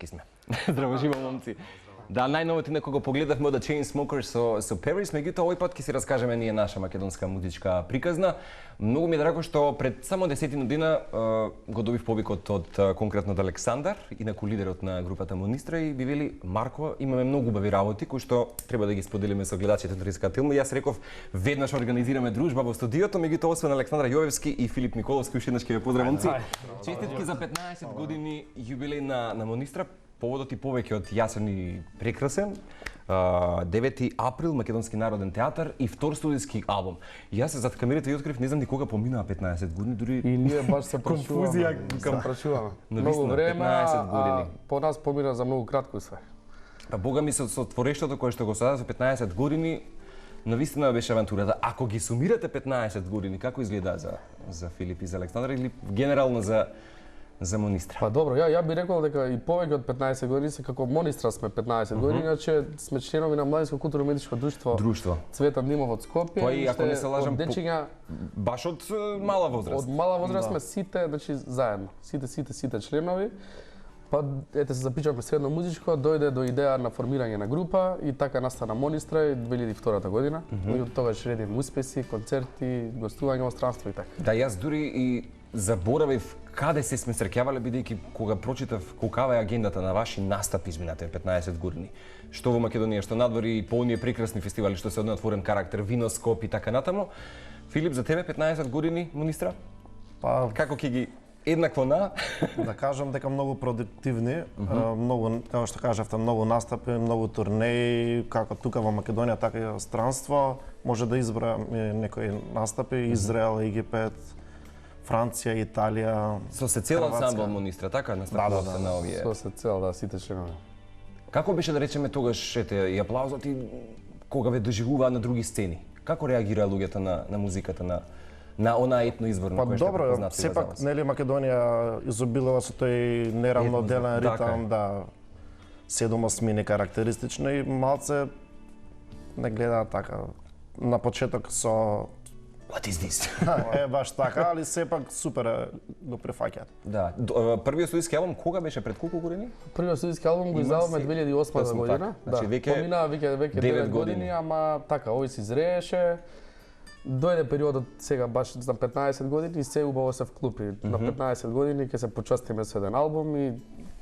Заеднички сме. Здраво живо, момци. Да, најновото инако го погледавме од The Chainsmokers со Paris, меѓутоа овој пат ќе си раскажеме ние наша македонска музичка приказна. Многу ми е драго што пред само 10 дена го добив повикот од конкретно од Александар, инаку лидерот на групата Монистра, и би вели: Марко, имаме многу убави работи кои што треба да ги споделиме со гледачите на Риската Тилма. Јас реков веднаш организираме дружба во студиото, меѓутоа освен Александар Јовевски и Филип Николовски, уште еднаш ќе ве поздравам. Честитки за 15 години јубилеј на Монистра. Поводот и повеќе од јасен и прекрасен. 9 април, Македонски народен театар и втор студиски албум. Јас се зад камерите и открив, не знам ни кога поминаа 15 години, дури и ние баш се конфузија към прашуваме. Многу време, 15 години. По нас помина за многу кратко све. А бога ми со творештото кое што го сада за 15 години, навистина беше авантурата. Ако ги сумирате 15 години, како изгледа за Филип и за Александар или генерално за Монистра? Па добро, ја би рекол дека и повеќе од 15 години се како Монистра сме 15 години, иначе сме членови на Младинско културно-медичко друштво. Цветан Димов од Скопје. Па и ако не се лажам, дечиња баш од мала возраст. Од мала возраст сме сите, значи заедно. Сите членови. Па ете се запичавме средно музичко, дојде до идеја на формирање на група и така настана Монистра и 2002 година. И од тогаш редим успеси, концерти, гостување во странство и така. Да, јас дури и заборавив каде се сме среќавале, бидејќи кога прочитав колкава е агендата на ваши настапи изминатите 15 години, што во Македонија, што надвори, по оние прекрасни фестивали што се од отворен карактер, Виноскоп и така натаму. Филип, за тебе 15 години Монистра? Па како ќе ги еднакво на? Да кажам дека многу продуктивни, многу, како што кажавте, многу настапи, многу турнеи, како тука во Македонија, така и во странство. Може да избрам некои настапи, Израел, Египет, Франција, Италија, Со се цел ансамбл Монистра, така настапувавте на овие? Со се цел, да, сите членови. Како беше, да речеме, тогаш и аплаузот и кога ве доживуваа на други сцени? Како реагираа луѓето на музиката на она етно изворно па, кое што добро, препознатливо за сепак вас? нели Македонија изобилува со тој неравноделен ритам, да, 7-8 мини карактеристично и малце не гледаат така. На почеток со What is this? е баш така, али сепак супер го прифаќаат. Да, првиот студиски албум кога беше, пред колку години? Првиот студиски албум го издаваме 2008 година. Значи веќе помина веќе 9 години, ама така, овој се изрееше. Дојде периодот сега баш за 15 години и се убаво се вклупи. На 15 години ќе се почастиме со еден албум и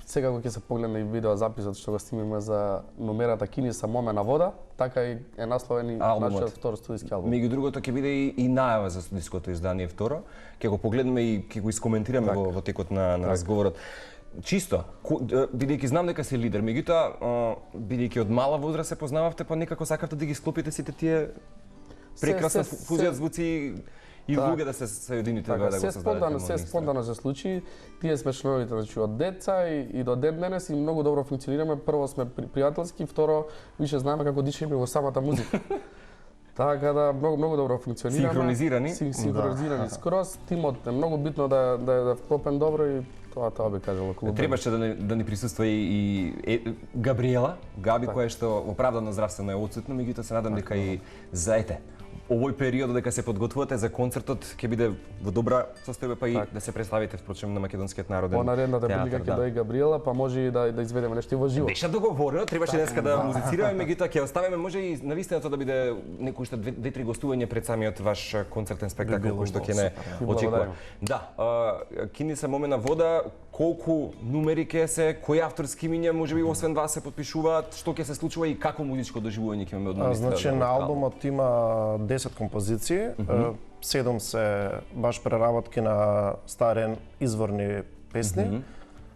сега кога ќе се погледне и видео записот што го снимиме за номерата Кини са моме на вода, така и е насловен и нашиот втор студиски албум. Меѓу другото ќе биде и најава за студиското издание второ. Ќе го погледнеме и ќе го искоментираме во текот на разговорот. Чисто, бидејќи знам дека си лидер, меѓутоа бидејќи од мала возраст се познававте, па некако сакавте да ги склопите сите тие прекрасна фузија звуци и луѓе да се соедините да го создадете. Се спонтано се случи. Тие сме членовите, значи од деца и до ден денес и многу добро функционираме. Прво сме пријателски, второ више знаеме како дишеме во самата музика. Така да многу добро функционираме. Синхронизирани скроз. Тимот е многу битно да е вклопен добро и тоа би кажало клубот. Требаше да ни присуства и Габриела, Габи, која што оправдано здравствено е отсутно, меѓутоа се надам дека и заете овој период дека се подготвувате за концертот ќе биде во добра состојба, па и да се представите впрочем на Македонскиот народен театар. Наредната прилика ќе дојде Габриела, па може и да изведеме нешто во живо. Беше договорено, требаше денеска да музицираме, меѓутоа ќе оставиме може и навистина тоа да биде некои уште 2-3 гостувања пред самиот ваш концертен спектакл кој што ќе не очекува. Да, Кини са моме на вода, колку нумери ќе се, кои авторски имиња можеби освен вас се потпишуваат, што ќе се случува и како музичко доживување ќе имаме од Монистра? Значи на албумот има 10 композиции, 7 се баш преработки на стари изворни песни.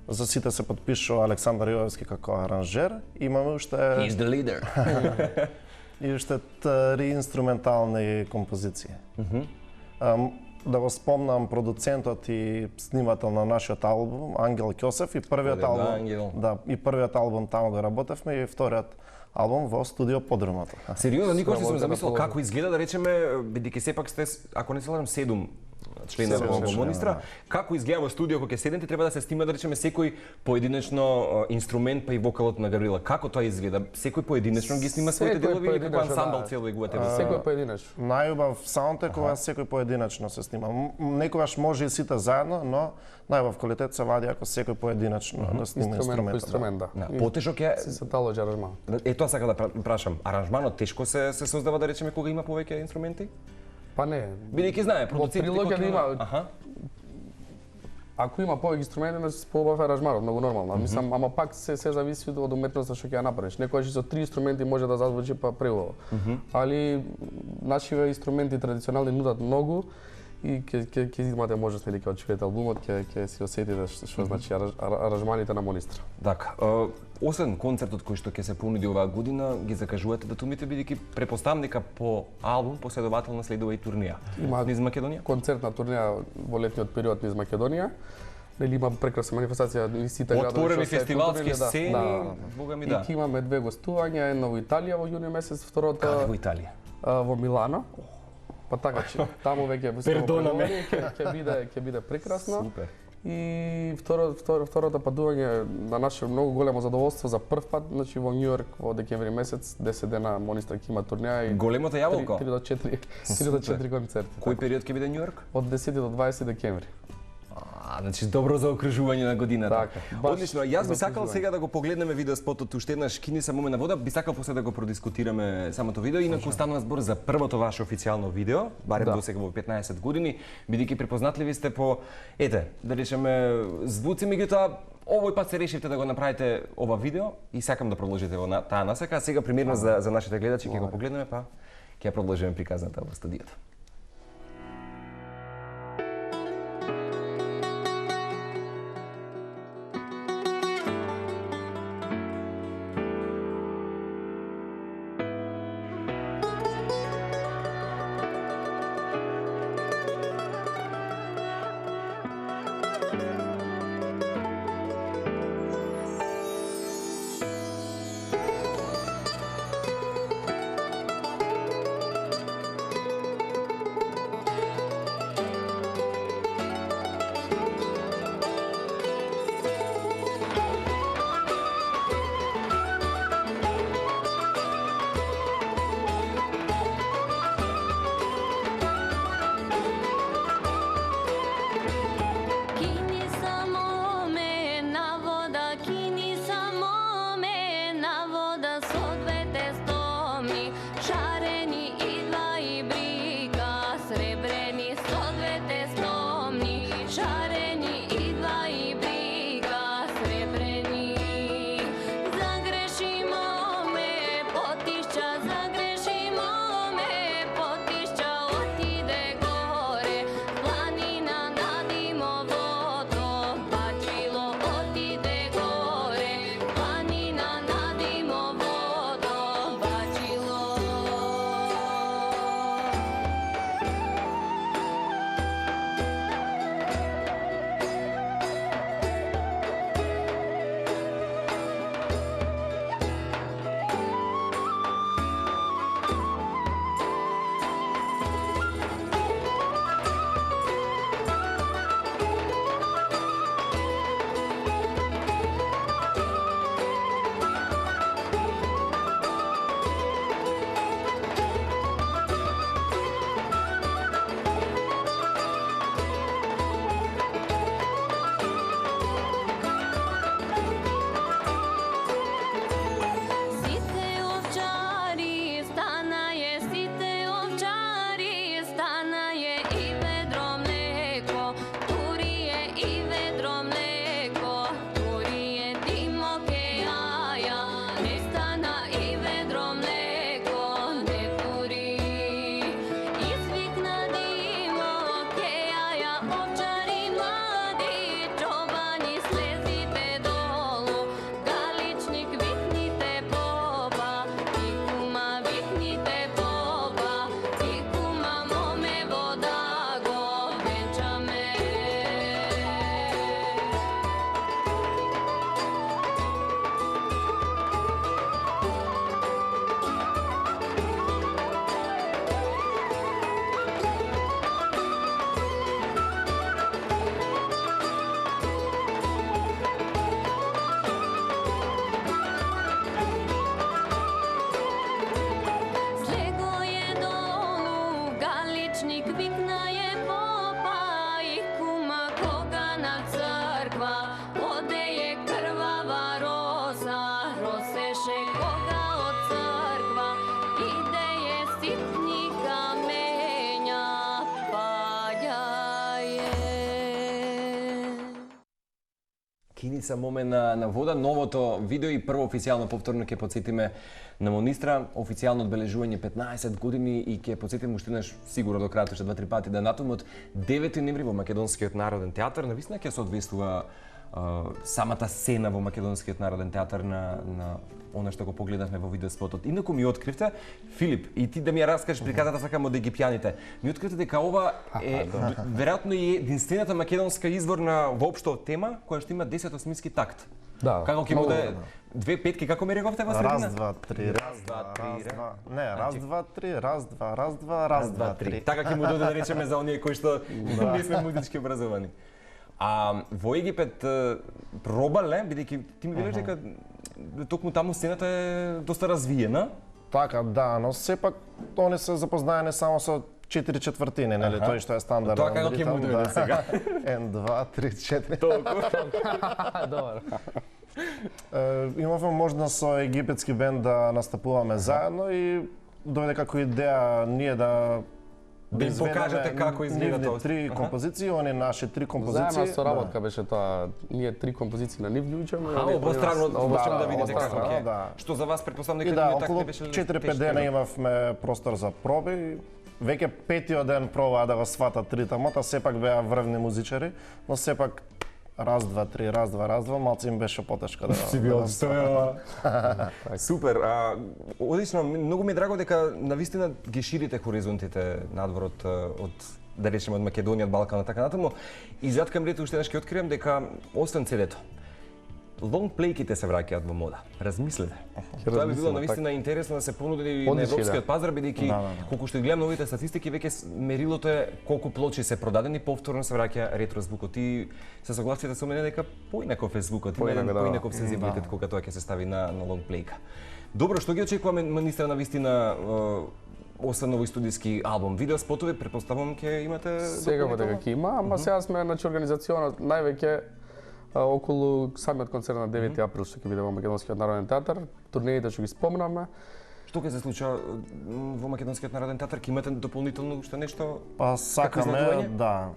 За сите се потпишува Александар Јовевски како аранжер. Имаме уште He's the leader. и уште 3 инструментални композиции. Да го спомнам, продуцентот и снимател на нашиот албум Ангел Ќосев и првиот албум таму го работевме и вториот албум во студио Подрумото. Сериозно, никош не сум замислил како изгледа, да речеме, бидејќи сепак сте, ако не се лажам, 7 члена Се во члена, Монистра. Како изгледа во студио кога ќе седнете, треба да се снима да речеме секој поединечно инструмент па и вокалот на Гаврила. Како тоа изгледа? Секој поединечно ги снима своите Секој делови или како поединечно, ансамбл да. цело игувате во Секој поединечно. Најубав саунд е кога секој поединечно се снима. Некогаш може и сите заедно, но најубав квалитет се вади ако секој поединечно да снима Инструмент по инструментот. инструмент, да. Да, И потешок е се таложи аранжман. тоа сака да прашам. Аранжманот тешко се создава да речеме кога има повеќе инструменти? Па не. Бидејќи знае продуцентите прилог е да има- Аха. Ако има повеќе инструменти, значи се поубав аранжманот, многу нормално. Мислам, ама пак се зависи од уметноста што ќе ја направиш. Некогаш и со 3 инструменти може да зазвучи па преубаво. Али нашиве инструменти традиционални нудат многу и ќе имате можност или ќе очуете албумот, ќе си осетите што значи аранжманите на Монистра. Така, освен концертот кој што ќе се понуди оваа година, ги закажувате датумите бидејќи препоставам дека по албум последователно следува и турнија. Има низ Македонија? концертна турнеја во летниот период низ Македонија. Нели има прекрасна манифестација низ сите градови. Отворени што се фестивалски културни, да. сцени, Да. бога ми И да. ќе имаме 2 гостувања, едно во Италија во јуни месец, Каде второто во Италија? во Милано. Па така че таму веќе Пердона ме. ќе биде прекрасно. Супер. И второто патување на наше многу големо задоволство за прв пат, значи во Њујорк во декември месец, 10 дена Монистра ќе има турнеја и Големото јаболко. 3 до 4 концерти. Кој период ќе биде Њујорк? Од 10 до 20 декември. Значи добро за окружување на годината. Така, баш Одлично, јас за би сакал окружување. сега да го погледнеме видеоспотот уште еднаш Кини са моме на вода, би сакал после да го продискутираме самото видео, инаку станува збор за првото ваше официјално видео, барем Да. досега во 15 години, бидејќи препознатливи сте по да речеме звуци, меѓутоа овој пат се решивте да го направите ова видео и сакам да продолжите во таа насака, а сега примерно за нашите гледачи ќе го погледнеме па ќе ја продолжиме приказната во студиото. Киница моме на вода, новото видео и прво официјално повторно ќе потсетиме на Монистра, официјално одбележување 15 години и ќе потсетиме уште еднаш сигурно до крајот, уште 2-3 пати да натаму од 9 ноември во Македонскиот народен театар, навистина ќе се одвестува самата сцена во Македонскиот народен театар на она што го погледавме во видеоспотот. Инаку ми откривте, Филип, и ти да ми ја раскажеш приказата сакам од египтјаните. Ми откривте дека ова е веројатно и единствената македонска изворна воопшто тема која што има 10 осмински такт. Да. Како ќе буде 2 петки, како ме рековте во средина? Раз, два, три, раз, два, два. Не, раз, два, три, раз, два, три. Така ќе му дојде да речеме за оние кои што не сме музички образовани. А во Египет пробале, бидејќи ти ми велиш дека токму таму сцената е доста развиена. Така, да, но сепак они се запознаени само со 4/4, нели, тој што е стандарден. Тоа како ќе му дојде сега? 1, 2, 3, 4. Толку. Добро. Имавме можност со египетски бенд да настапуваме заедно и дојде како идеја ние да им покажете како изгледа тоа. Три композиции, они наши три композиции. Заедно со работка беше тоа, ние 3 композиции на нив ги учеме. Обостранно да видите како обостранно, ќе. да. Што за вас претпоставам И дека да, не така околу не беше 4-5 дена имавме простор за проби. Веќе петиот ден пробаа да го сватат ритмот, а сепак беа врвни музичари, но сепак раз, два, три, раз, два, малце им беше потешко да си бил одстојала. Супер. Одлично, многу ми е драго дека навистина ги ширите хоризонтите надвор од да речеме од Македонија, од Балкан и така натаму. И зад кам рето уште еднаш ќе откриам дека освен CD-то, лонгплейките се враќаат во мода. Размислете. Тоа би било навистина интересно да се понуди и на европскиот пазар, бидејќи колку што гледам новите статистики, веќе мерилото е колку плочи се продадени, повторно се враќа ретро звукот. Ти се согласите со мене дека поинаков е звукот, има еден поинаков сензибилитет кога тоа ќе се стави на лонгплейка. Добро, што ги очекуваме Министра навистина освен нови студиски албум, видео спотови, претпоставувам ќе имате Сега дека ќе има, ама сега сме организационот највеќе околу самиот концерт на 9 април што ќе биде во Македонскиот народен театар, турнеите што ги спомнаме. Што ќе се случува во Македонскиот народен театар? Ќе имате дополнително уште нешто? Па сакаме, да.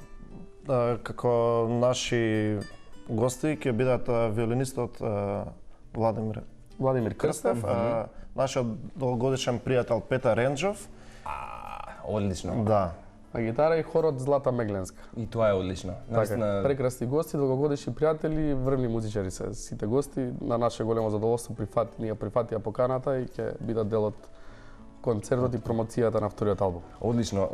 Како наши гости ќе бидат виолинистот Владимир Крстев, нашиот долгогодишен пријател Петар Ренџов. Одлично. Да. На гитара и хорот Злата Меглинска. И тоа е одлично. Така, прекрасни гости, долгогодишни пријатели, врвни музичари се сите гости. На наше големо задоволство ние прифатија поканата и ќе бидат дел од концертот и промоцијата на вториот албум. Одлично.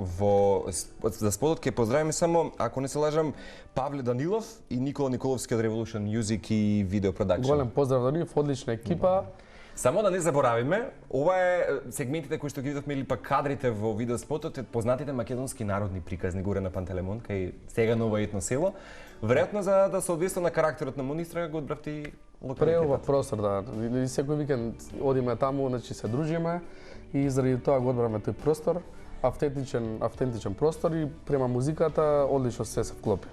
За спотот ќе поздравиме само, ако не се лажам, Павле Данилов и Никола Николовски од Revolution Music и Video Production. Голем поздрав до нив, одлична екипа. Само да не заборавиме, ова е сегментите кои што ги видовме или пак кадрите во видеоспотот, познатите македонски народни приказни горе на Пантелеймон, кај сега ново етно село. Веројатно за да се одвесува на карактерот на Монистра го одбравте и локалитетот. Преубав простор, да. И секој викенд одиме таму, значи се дружиме и заради тоа го одбраме тој простор, автентичен простор и према музиката одлично се вклопи.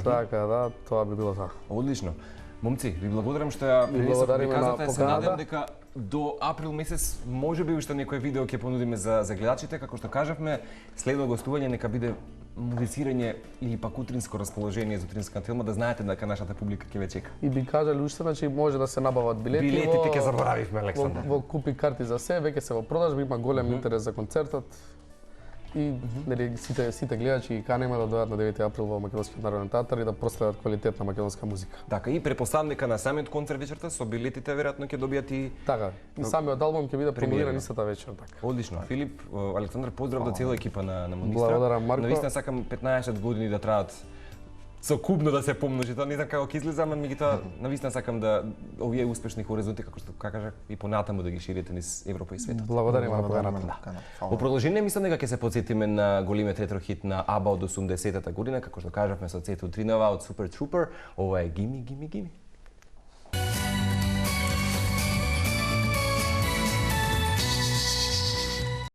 Така да, тоа би било тоа. Одлично. Момци, ви благодарам што ја пренесовте приказата. Се надевам дека до април месец можеби уште некое видео ќе понудиме за гледачите, како што кажавме, следно гостување нека биде музицирање или пак утринско расположение за утринска филма, да знаете дека нашата публика ќе ве чека. И би кажали уште, значи може да се набават билети. Билетите ќе заборавивме, Александар. Во купи карти за се, веќе се во продажба, има голем интерес за концертот. И нели сите гледачи и канеме да дојдат на 9 април во Македонскиот народен театар и да проследат квалитетна македонска музика. Така, и претпоставам дека на самиот концерт вечерта со билетите веројатно ќе добијат и така, и самиот албум ќе биде премиерен истата вечер, така. Одлично. Филип, Александар, поздрав до цела екипа на Монистра. Благодарам, Марко. Навистина сакам 15 години да траат сокупно да се помножи тоа, не знам како ќе излезе, ама меѓутоа навистина сакам да овие успешни хоризонти како што кажав и понатаму да ги ширите низ Европа и светот. Благодарам на поканата. Во продолжение мислам дека ќе се потсетиме на големиот ретро хит на ABBA од 80-та година, како што кажавме со Цето Тринова од Super Trooper, ова е Gimme Gimme Gimme.